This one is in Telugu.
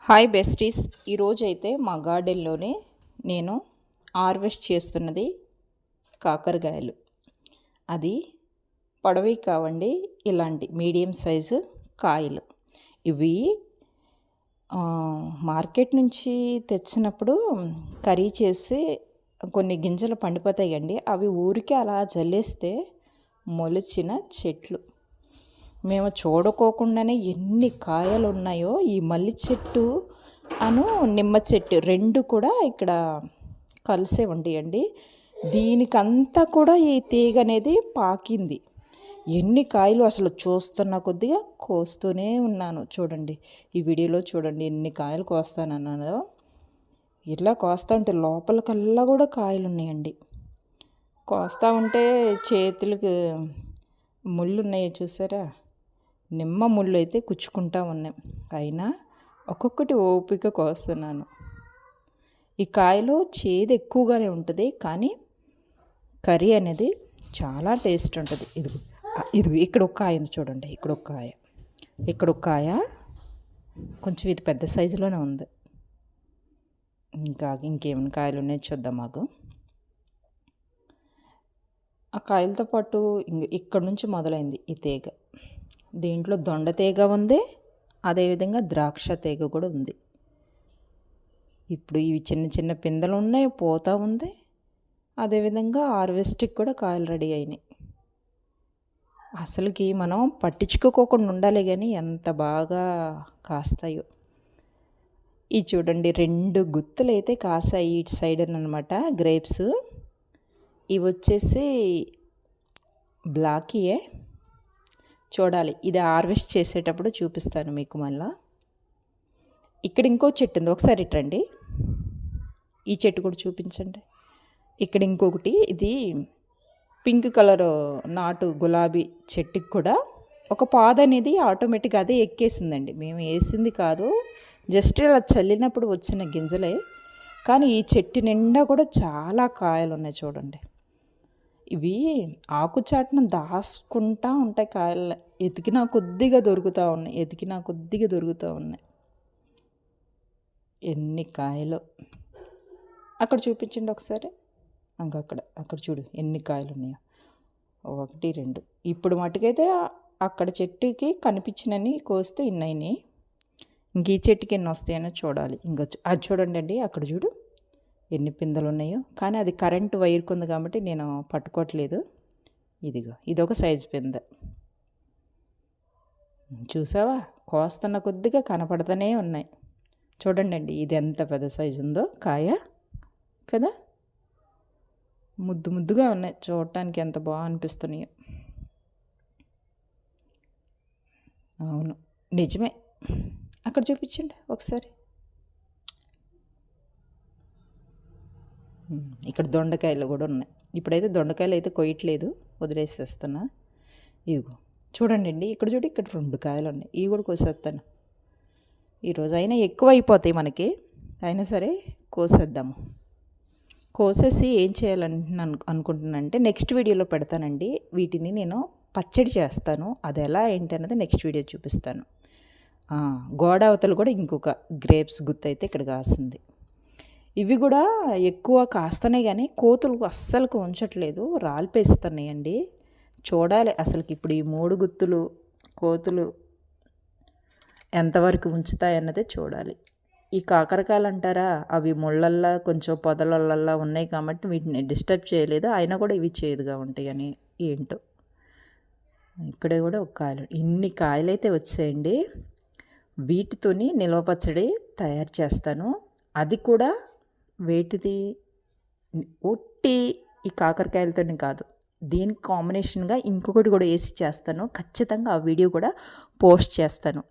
Hi besties. ఈరోజైతే మా గార్డెన్లోనే నేను హార్వెస్ట్ చేస్తున్నది కాకరకాయలు. అది పొడవి కావండి, ఇలాంటి మీడియం సైజు కాయలు. ఇవి మార్కెట్ నుంచి తెచ్చినప్పుడు కర్రీ చేసి కొన్ని గింజలు పండిపోతాయండి. అవి ఊరికే అలా జల్లేస్తే మొలిచిన చెట్లు. మేము చూడకోకుండానే ఎన్ని కాయలు ఉన్నాయో. ఈ మల్లి చెట్టు అను నిమ్మ చెట్టు రెండు కూడా ఇక్కడ కలిసే ఉంటాయండి. దీనికంతా కూడా ఈ తీగ అనేది పాకింది. ఎన్ని కాయలు అసలు చూస్తున్న కొద్దిగా కోస్తూనే ఉన్నాను. చూడండి, ఈ వీడియోలో చూడండి ఎన్ని కాయలు కోస్తానన్నాను. ఇట్లా కోస్తా ఉంటే లోపలికల్లా కూడా కాయలు ఉన్నాయండి. కోస్తా ఉంటే చేతులకి ముళ్ళు ఉన్నాయి చూసారా, నిమ్మ ముళ్ళు అయితే కుచ్చుకుంటా ఉన్నాయి. అయినా ఒక్కొక్కటి ఓపిక కోస్తున్నాను. ఈ కాయలో చేదు ఎక్కువగానే ఉంటుంది, కానీ కర్రీ అనేది చాలా టేస్ట్ ఉంటుంది. ఇది ఇక్కడ ఒక కాయ ఉంది చూడండి, ఇక్కడ ఒక కాయ కొంచెం ఇది పెద్ద సైజులోనే ఉంది. ఇంకేమైనా కాయలు ఉన్నాయి చూద్దాం. మాకు ఆ కాయలతో పాటు ఇక్కడ నుంచి మొదలైంది ఈ తీగ. దీంట్లో దొండ తీగ ఉంది, అదేవిధంగా ద్రాక్ష తీగ కూడా ఉంది. ఇప్పుడు ఇవి చిన్న చిన్న పిందెలు ఉన్నాయి, పోతా ఉంది. అదేవిధంగా హార్వెస్ట్కి కూడా కాయలు రెడీ అయినాయి. అసలుకి మనం పట్టించుకోకుండా ఉండాలి, కానీ ఎంత బాగా కాస్తాయో. ఈ చూడండి, 2 గుత్తులు అయితే కాసాయి ఇటు సైడ్ అనమాట గ్రేప్స్. ఇవి వచ్చేసి బ్లాకీయే. చూడాలి, ఇది హార్వెస్ట్ చేసేటప్పుడు చూపిస్తాను మీకు. మళ్ళా ఇక్కడ ఇంకో చెట్టు ఉంది, ఒకసారి ఇట్రండి. ఈ చెట్టు కూడా చూపించండి. ఇక్కడ ఇంకొకటి, ఇది పింక్ కలర్ నాటు గులాబీ చెట్టుకి కూడా ఒక పాద అనేది ఆటోమేటిక్గా అదే ఎక్కేసిందండి. మేము వేసింది కాదు, జస్ట్ ఇలా చల్లినప్పుడు వచ్చిన గింజలే. కానీ ఈ చెట్టు నిండా కూడా చాలా కాయలు ఉన్నాయి చూడండి. ఇవి ఆకుచాటున దాచుకుంటా ఉంటాయి కాయలు. ఎతికినా కొద్దిగా దొరుకుతూ ఉన్నాయి. ఎన్ని కాయలు అక్కడ చూపించండి ఒకసారి. అక్కడ చూడు ఎన్ని కాయలు ఉన్నాయో. 1 2. ఇప్పుడు మటుకైతే అక్కడ చెట్టుకి కనిపించినని కోస్తే ఇన్నైనాయి. ఇంక ఈ చెట్టుకి ఎన్ని వస్తాయనో చూడాలి. అది చూడండి అండి, అక్కడ చూడు ఎన్ని పిందెలు ఉన్నాయో. కానీ అది కరెంటు వైర్కి ఉంది కాబట్టి నేను పట్టుకోవట్లేదు. ఇదిగో ఇదొక సైజు పిందె. చూసావా, కోస్తున్న కొద్దిగా కనపడుతూనే ఉన్నాయి. చూడండి అండి, ఇది ఎంత పెద్ద సైజు ఉందో కాయ కదా. ముద్దుగా ఉన్నాయి, చూడటానికి ఎంత బాగా అనిపిస్తున్నాయో. అవును, నిజమే. అక్కడ చూపించండి ఒకసారి. ఇక్కడ దొండకాయలు కూడా ఉన్నాయి. ఇప్పుడైతే దొండకాయలు అయితే కొయ్యట్లేదు, వదిలేసేస్తున్నా. ఇదిగో చూడండి అండి, ఇక్కడ 2 కాయలు ఉన్నాయి. ఇవి కూడా కోసేస్తాను ఈరోజు. అయినా ఎక్కువ అయిపోతాయి మనకి, అయినా సరే కోసేద్దాము. కోసేసి ఏం చేయాలని అనుకుంటున్నానంటే నెక్స్ట్ వీడియోలో పెడతానండి. వీటిని నేను పచ్చడి చేస్తాను. అది ఎలా ఏంటి అన్నది నెక్స్ట్ వీడియో చూపిస్తాను. గోడ అవతలు కూడా ఇంకొక గ్రేప్స్ గుత్త అయితే ఇక్కడ కాసింది. ఇవి కూడా ఎక్కువ కాస్తున్నాయి, కానీ కోతులు అస్సలు ఉంచట్లేదు, రాలిపేస్తున్నాయండి. చూడాలి అసలుకి ఇప్పుడు ఈ 3 గుత్తులు కోతులు ఎంతవరకు ఉంచుతాయన్నదే చూడాలి. ఈ కాకరకాయలు అంటారా, అవి ముళ్ళల్లా కొంచెం పొదలల్లా ఉన్నాయి కాబట్టి వీటిని డిస్టర్బ్ చేయలేదు. అయినా కూడా ఇవి చేదుగా ఉంటాయి అని ఏంటో. ఇక్కడే కూడా ఒక కాయలు, ఇన్ని కాయలైతే వచ్చాయండి. వీటితోని నిల్వ పచ్చడి తయారు చేస్తాను. అది కూడా వేటిది, ఉట్టి ఈ కాకరకాయలతోనే కాదు, దీనికి కాంబినేషన్గా ఇంకొకటి కూడా వేసి చేస్తాను. ఖచ్చితంగా ఆ వీడియో కూడా పోస్ట్ చేస్తాను.